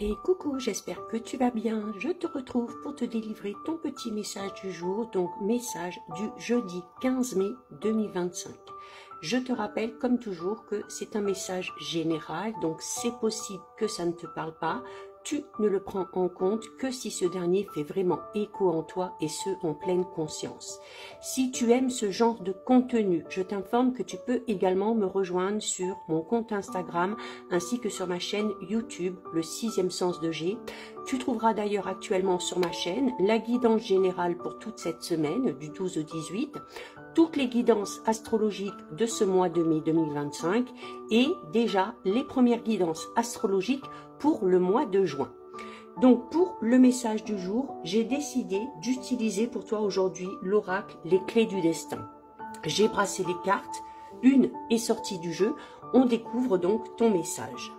Et coucou, j'espère que tu vas bien. Je te retrouve pour te délivrer ton petit message du jour, donc message du jeudi 15 mai 2025. Je te rappelle comme toujours que c'est un message général, donc c'est possible que ça ne te parle pas. Tu ne le prends en compte que si ce dernier fait vraiment écho en toi et ce en pleine conscience. Si tu aimes ce genre de contenu, je t'informe que tu peux également me rejoindre sur mon compte Instagram ainsi que sur ma chaîne YouTube, le 6e sens de G. Tu trouveras d'ailleurs actuellement sur ma chaîne la guidance générale pour toute cette semaine du 12 au 18, toutes les guidances astrologiques de ce mois de mai 2025 et déjà les premières guidances astrologiques pour le mois de juin. Donc pour le message du jour, j'ai décidé d'utiliser pour toi aujourd'hui l'oracle Les Clés du Destin. J'ai brassé les cartes, une est sortie du jeu, on découvre donc ton message.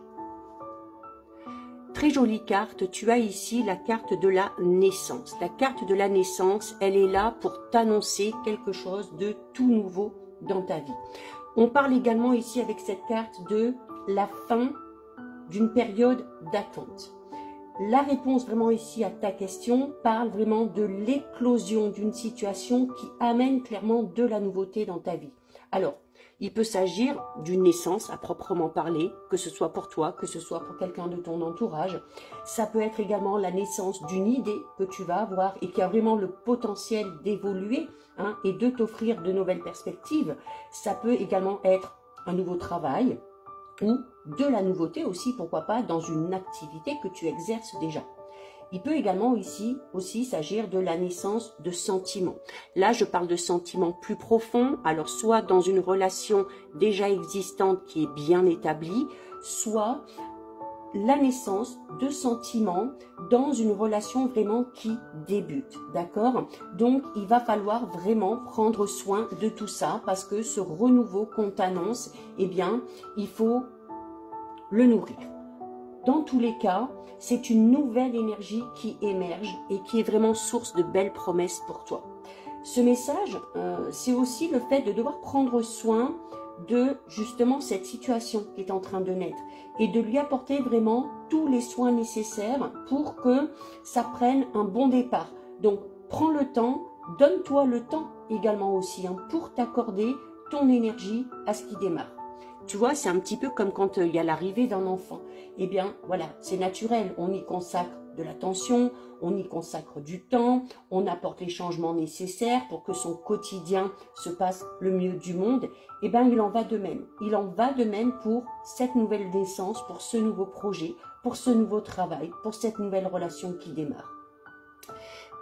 Très jolie carte, tu as ici la carte de la naissance. La carte de la naissance, elle est là pour t'annoncer quelque chose de tout nouveau dans ta vie. On parle également ici avec cette carte de la fin d'une période d'attente. La réponse vraiment ici à ta question parle vraiment de l'éclosion d'une situation qui amène clairement de la nouveauté dans ta vie. Alors, il peut s'agir d'une naissance à proprement parler, que ce soit pour toi, que ce soit pour quelqu'un de ton entourage. Ça peut être également la naissance d'une idée que tu vas avoir et qui a vraiment le potentiel d'évoluer et de t'offrir de nouvelles perspectives. Ça peut également être un nouveau travail ou de la nouveauté aussi, pourquoi pas, dans une activité que tu exerces déjà. Il peut également ici aussi s'agir de la naissance de sentiments. Là, je parle de sentiments plus profonds, alors soit dans une relation déjà existante qui est bien établie, soit la naissance de sentiments dans une relation vraiment qui débute, d'accord? Donc, il va falloir vraiment prendre soin de tout ça parce que ce renouveau qu'on t'annonce, eh bien, il faut le nourrir. Dans tous les cas, c'est une nouvelle énergie qui émerge et qui est vraiment source de belles promesses pour toi. Ce message, c'est aussi le fait de devoir prendre soin de justement cette situation qui est en train de naître et de lui apporter vraiment tous les soins nécessaires pour que ça prenne un bon départ. Donc, prends le temps, donne-toi le temps également aussi pour t'accorder ton énergie à ce qui démarre. Tu vois, c'est un petit peu comme quand il y a l'arrivée d'un enfant. Eh bien, voilà, c'est naturel. On y consacre de l'attention, on y consacre du temps, on apporte les changements nécessaires pour que son quotidien se passe le mieux du monde. Eh bien, il en va de même. Il en va de même pour cette nouvelle naissance, pour ce nouveau projet, pour ce nouveau travail, pour cette nouvelle relation qui démarre.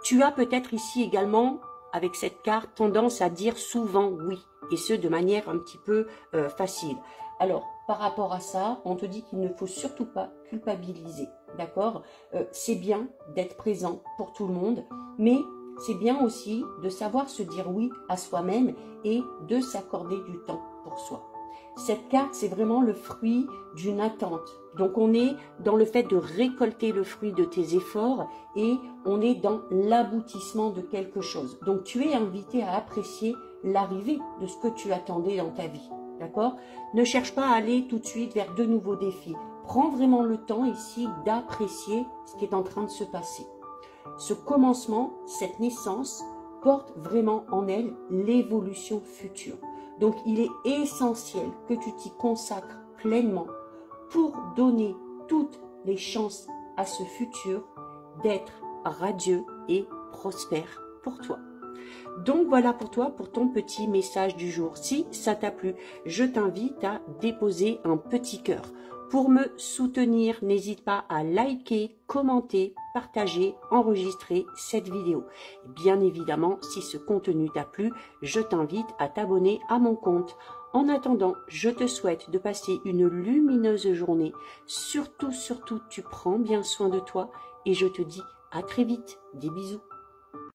Tu as peut-être ici également, avec cette carte, tendance à dire souvent oui, et ce de manière un petit peu facile. Alors, par rapport à ça, on te dit qu'il ne faut surtout pas culpabiliser, d'accord? C'est bien d'être présent pour tout le monde, mais c'est bien aussi de savoir se dire oui à soi-même et de s'accorder du temps pour soi. Cette carte, c'est vraiment le fruit d'une attente. Donc, on est dans le fait de récolter le fruit de tes efforts et on est dans l'aboutissement de quelque chose. Donc, tu es invité à apprécier l'arrivée de ce que tu attendais dans ta vie. D'accord? Ne cherche pas à aller tout de suite vers de nouveaux défis. Prends vraiment le temps ici d'apprécier ce qui est en train de se passer. Ce commencement, cette naissance, porte vraiment en elle l'évolution future. Donc, il est essentiel que tu t'y consacres pleinement pour donner toutes les chances à ce futur d'être radieux et prospère pour toi. Donc, voilà pour toi, pour ton petit message du jour. Si ça t'a plu, je t'invite à déposer un petit cœur. Pour me soutenir, n'hésite pas à liker, commenter, partager, enregistrer cette vidéo. Bien évidemment, si ce contenu t'a plu, je t'invite à t'abonner à mon compte. En attendant, je te souhaite de passer une lumineuse journée. Surtout, tu prends bien soin de toi et je te dis à très vite. Des bisous.